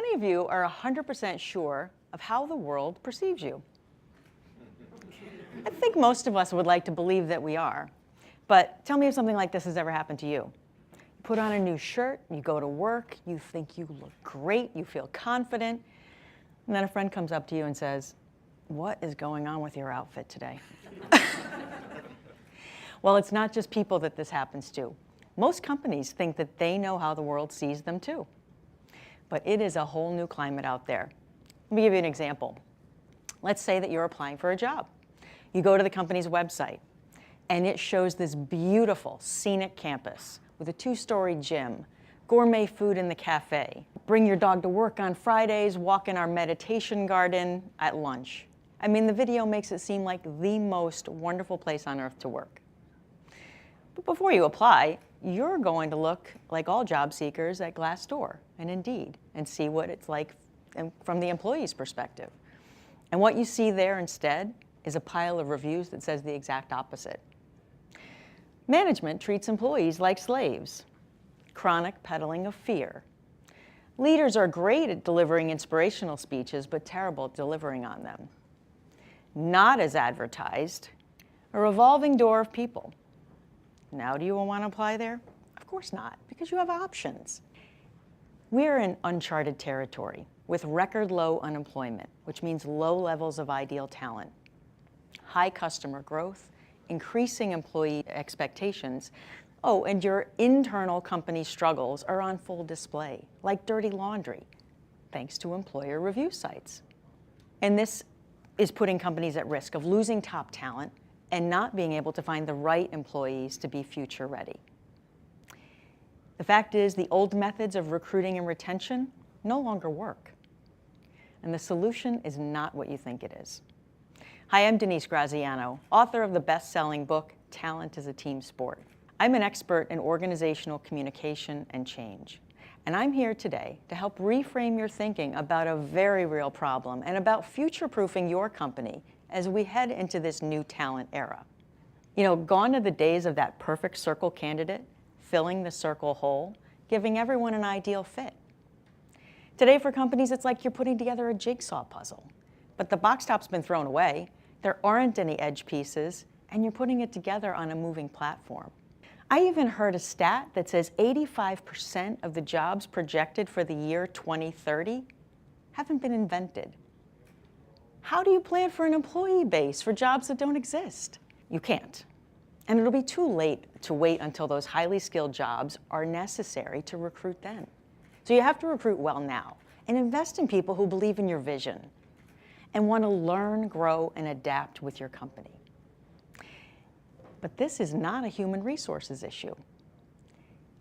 many of you are 100% sure of how the world perceives you? I think most of us would like to believe that we are. But tell me if something like this has ever happened to you. You put on a new shirt, you go to work, you think you look great, you feel confident, and then a friend comes up to you and says, "What is going on with your outfit today?" Well, it's not just people that this happens to. Most companies think that they know how the world sees them too. But it is a whole new climate out there. Let me give you an example. Let's say that you're applying for a job. You go to the company's website, and it shows this beautiful, scenic campus with a 2-story gym, gourmet food in the cafe. Bring your dog to work on Fridays, walk in our meditation garden at lunch. I mean, the video makes it seem like the most wonderful place on earth to work. But before you apply, you're going to look like all job seekers at Glassdoor and Indeed and see what it's like from the employee's perspective. And what you see there instead is a pile of reviews that says the exact opposite. Management treats employees like slaves. Chronic peddling of fear. Leaders are great at delivering inspirational speeches, but terrible at delivering on them. Not as advertised, a revolving door of people. Now do you want to apply there? Of course not, because you have options. We're in uncharted territory with record low unemployment, which means low levels of ideal talent, high customer growth, increasing employee expectations. Oh, and your internal company struggles are on full display, like dirty laundry, thanks to employer review sites. And this is putting companies at risk of losing top talent and not being able to find the right employees to be future ready. The fact is, the old methods of recruiting and retention no longer work. And the solution is not what you think it is. Hi, I'm Denise Graziano, author of the best-selling book, Talent is a Team Sport. I'm an expert in organizational communication and change. And I'm here today to help reframe your thinking about a very real problem and about future-proofing your company as we head into this new talent era. You know, gone are the days of that perfect circle candidate, filling the circle hole, giving everyone an ideal fit. Today for companies, it's like you're putting together a jigsaw puzzle, but the box top's been thrown away, there aren't any edge pieces, and you're putting it together on a moving platform. I even heard a stat that says 85% of the jobs projected for the year 2030 haven't been invented. How do you plan for an employee base for jobs that don't exist? You can't. And it'll be too late to wait until those highly skilled jobs are necessary to recruit then. So you have to recruit well now and invest in people who believe in your vision and want to learn, grow, and adapt with your company. But this is not a human resources issue.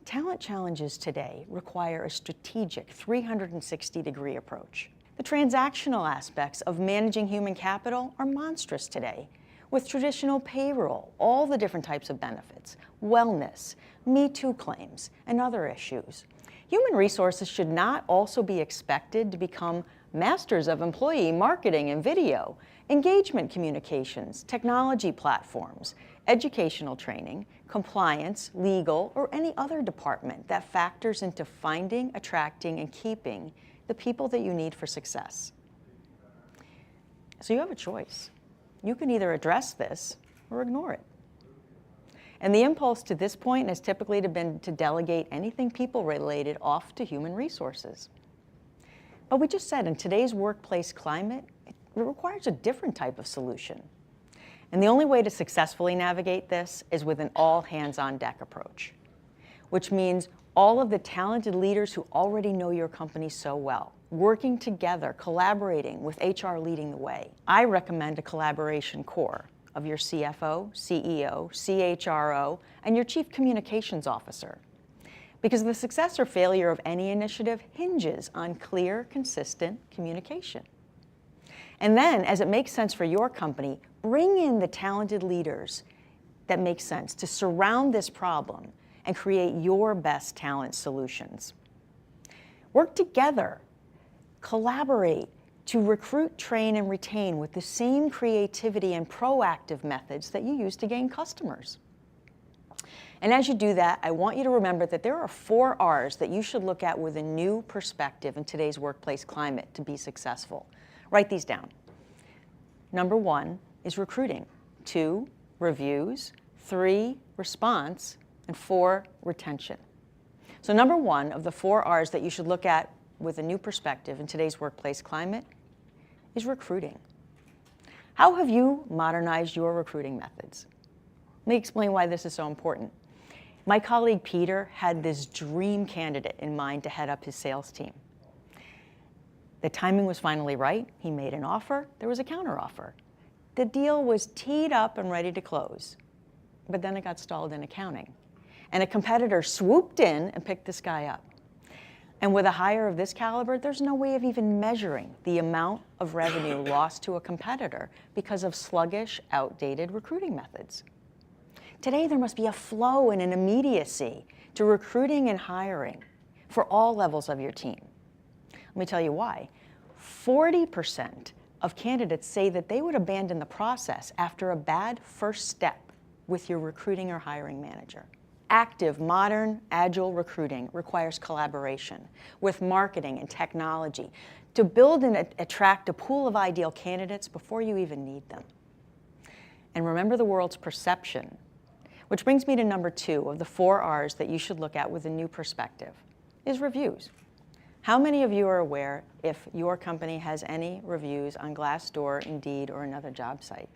Talent challenges today require a strategic 360-degree approach. The transactional aspects of managing human capital are monstrous today, with traditional payroll, all the different types of benefits, wellness, Me Too claims, and other issues. Human resources should not also be expected to become masters of employee marketing and video, engagement communications, technology platforms, educational training, compliance, legal, or any other department that factors into finding, attracting, and keeping the people that you need for success. So you have a choice. You can either address this or ignore it. And the impulse to this point has typically been to delegate anything people-related off to human resources. But we just said in today's workplace climate, it requires a different type of solution. And the only way to successfully navigate this is with an all-hands-on-deck approach, which means all of the talented leaders who already know your company so well, working together, collaborating with HR leading the way. I recommend a collaboration core of your CFO, CEO, CHRO, and your Chief Communications Officer. Because the success or failure of any initiative hinges on clear, consistent communication. And then, as it makes sense for your company, bring in the talented leaders that make sense to surround this problem and create your best talent solutions. Work together, collaborate to recruit, train, and retain with the same creativity and proactive methods that you use to gain customers. And as you do that, I want you to remember that there are 4 R's that you should look at with a new perspective in today's workplace climate to be successful. Write these down. Number 1 is recruiting. 2, reviews. 3, response. And 4, retention. So number 1 of the 4 R's that you should look at with a new perspective in today's workplace climate is recruiting. How have you modernized your recruiting methods? Let me explain why this is so important. My colleague Peter had this dream candidate in mind to head up his sales team. The timing was finally right. He made an offer. There was a counteroffer. The deal was teed up and ready to close, but then it got stalled in accounting. And a competitor swooped in and picked this guy up. And with a hire of this caliber, there's no way of even measuring the amount of revenue lost to a competitor because of sluggish, outdated recruiting methods. Today, there must be a flow and an immediacy to recruiting and hiring for all levels of your team. Let me tell you why. 40% of candidates say that they would abandon the process after a bad first step with your recruiting or hiring manager. Active, modern, agile recruiting requires collaboration with marketing and technology to build and attract a pool of ideal candidates before you even need them. And remember the world's perception, which brings me to number 2 of the 4 R's that you should look at with a new perspective, is reviews. How many of you are aware if your company has any reviews on Glassdoor, Indeed, or another job site?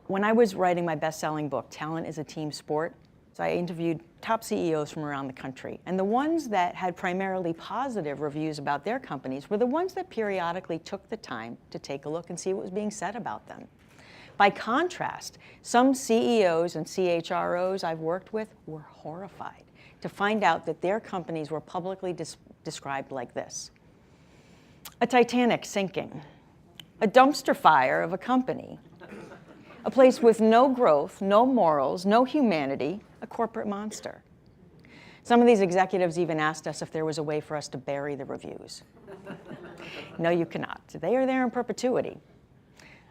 When I was writing my best-selling book, Talent is a Team Sport, so I interviewed top CEOs from around the country. And the ones that had primarily positive reviews about their companies were the ones that periodically took the time to take a look and see what was being said about them. By contrast, some CEOs and CHROs I've worked with were horrified to find out that their companies were publicly described like this: a Titanic sinking, a dumpster fire of a company, a place with no growth, no morals, no humanity, a corporate monster. Some of these executives even asked us if there was a way for us to bury the reviews. No, you cannot. They are there in perpetuity.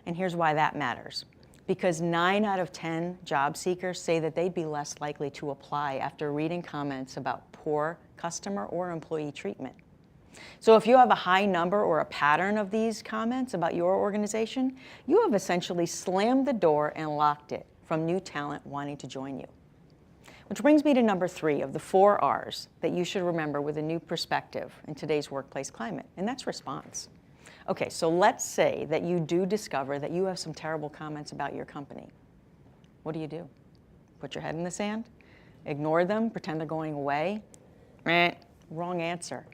And here's why that matters. Because 9 out of 10 job seekers say that they'd be less likely to apply after reading comments about poor customer or employee treatment. So if you have a high number or a pattern of these comments about your organization, you have essentially slammed the door and locked it from new talent wanting to join you. Which brings me to number 3 of the 4 R's that you should remember with a new perspective in today's workplace climate, and that's response. Okay, so let's say that you do discover that you have some terrible comments about your company. What do? Put your head in the sand? Ignore them? Pretend they're going away? Wrong answer.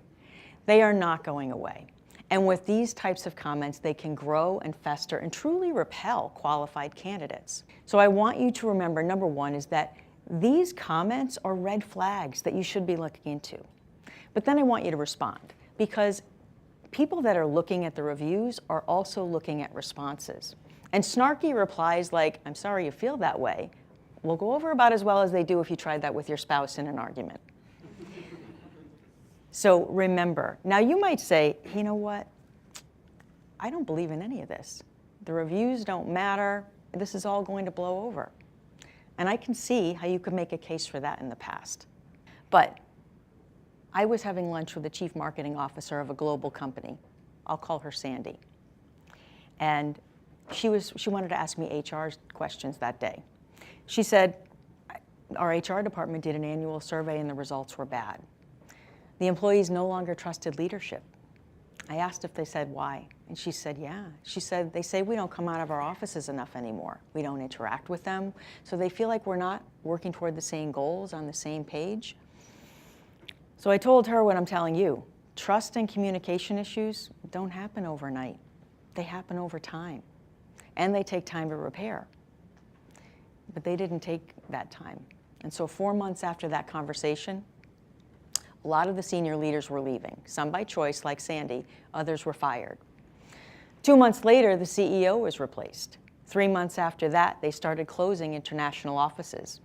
They are not going away. And with these types of comments, they can grow and fester and truly repel qualified candidates. So I want you to remember, number 1 is that these comments are red flags that you should be looking into. But then I want you to respond, because people that are looking at the reviews are also looking at responses. And snarky replies like, "I'm sorry you feel that way," will go over about as well as they do if you tried that with your spouse in an argument. So remember, now you might say, you know what? I don't believe in any of this. The reviews don't matter. This is all going to blow over. And I can see how you could make a case for that in the past. But I was having lunch with the chief marketing officer of a global company. I'll call her Sandy. And she wanted to ask me HR questions that day. She said, our HR department did an annual survey and the results were bad. The employees no longer trusted leadership. I asked if they said why, and she said, yeah. She said, they say we don't come out of our offices enough anymore. We don't interact with them, so they feel like we're not working toward the same goals, on the same page. So I told her what I'm telling you. Trust and communication issues don't happen overnight. They happen over time, and they take time to repair. But they didn't take that time. And so 4 months after that conversation, a lot of the senior leaders were leaving, some by choice, like Sandy, others were fired. 2 months later, the CEO was replaced. 3 months after that, they started closing international offices.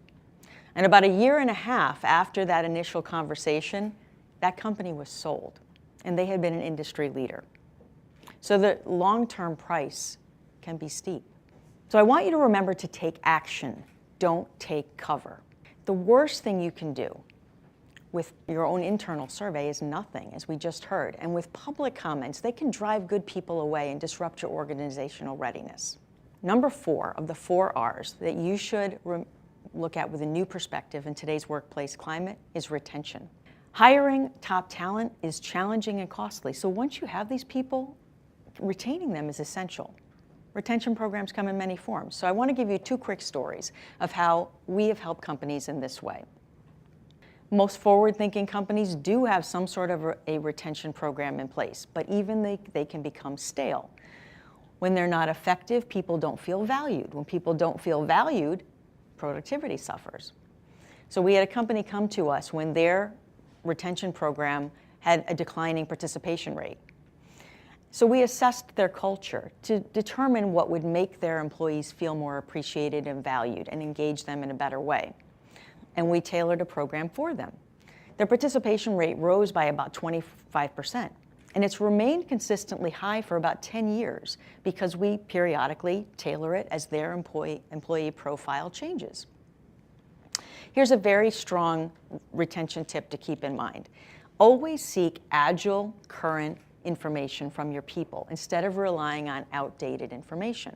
And about 1.5 years after that initial conversation, that company was sold, and they had been an industry leader. So the long-term price can be steep. So I want you to remember to take action don't take cover. The worst thing you can do with your own internal survey is nothing, as we just heard. And with public comments, they can drive good people away and disrupt your organizational readiness. Number 4 of the 4 R's that you should look at with a new perspective in today's workplace climate is retention. Hiring top talent is challenging and costly. So once you have these people, retaining them is essential. Retention programs come in many forms. So I want to give you 2 quick stories of how we have helped companies in this way. Most forward-thinking companies do have some sort of a retention program in place, but even they can become stale. When they're not effective, people don't feel valued. When people don't feel valued, productivity suffers. So we had a company come to us when their retention program had a declining participation rate. So we assessed their culture to determine what would make their employees feel more appreciated and valued and engage them in a better way. And we tailored a program for them. Their participation rate rose by about 25%, and it's remained consistently high for about 10 years because we periodically tailor it as their employee profile changes. Here's a very strong retention tip to keep in mind. Always seek agile, current information from your people instead of relying on outdated information.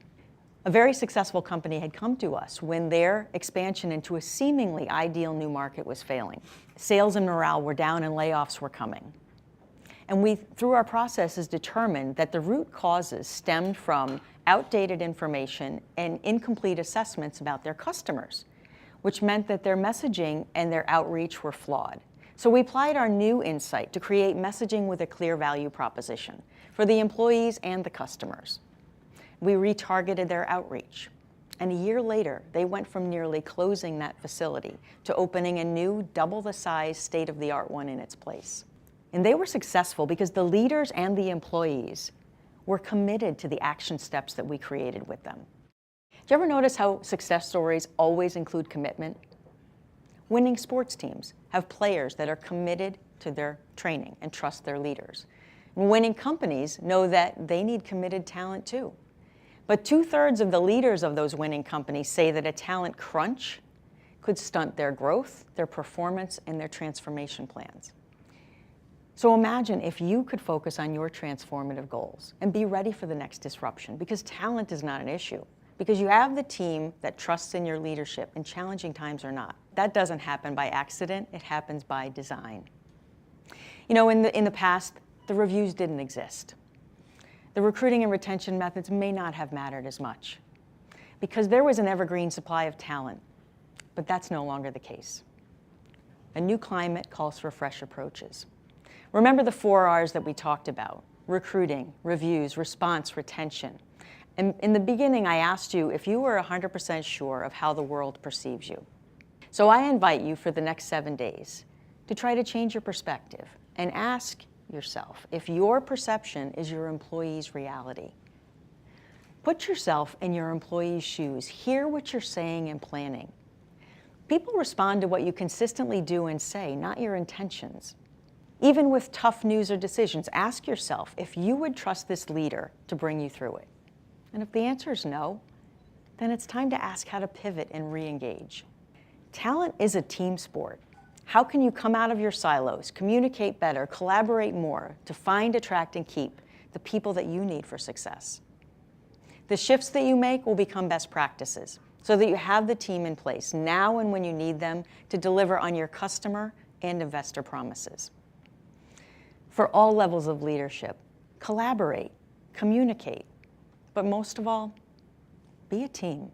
A very successful company had come to us when their expansion into a seemingly ideal new market was failing. Sales and morale were down and layoffs were coming. And we, through our processes, determined that the root causes stemmed from outdated information and incomplete assessments about their customers, which meant that their messaging and their outreach were flawed. So we applied our new insight to create messaging with a clear value proposition for the employees and the customers. We retargeted their outreach. And a year later, they went from nearly closing that facility to opening a new, double the size, state-of-the-art one in its place. And they were successful because the leaders and the employees were committed to the action steps that we created with them. Do you ever notice how success stories always include commitment? Winning sports teams have players that are committed to their training and trust their leaders. And winning companies know that they need committed talent too. But 2/3 of the leaders of those winning companies say that a talent crunch could stunt their growth, their performance, and their transformation plans. So imagine if you could focus on your transformative goals and be ready for the next disruption, because talent is not an issue, because you have the team that trusts in your leadership in challenging times or not. That doesn't happen by accident, it happens by design. You know, in the past, the reviews didn't exist. The recruiting and retention methods may not have mattered as much because there was an evergreen supply of talent, but that's no longer the case. A new climate calls for fresh approaches. Remember the 4 R's that we talked about: recruiting, reviews, response, retention. And in the beginning, I asked you if you were 100% sure of how the world perceives you. So I invite you for the next 7 days to try to change your perspective and ask yourself if your perception is your employee's reality. Put yourself in your employee's shoes. Hear what you're saying and planning. People respond to what you consistently do and say, not your intentions. Even with tough news or decisions, ask yourself if you would trust this leader to bring you through it. And if the answer is no, then it's time to ask how to pivot and re-engage. Talent is a team sport. How can you come out of your silos, communicate better, collaborate more to find, attract, and keep the people that you need for success? The shifts that you make will become best practices so that you have the team in place now and when you need them to deliver on your customer and investor promises. For all levels of leadership, collaborate, communicate, but most of all, be a team.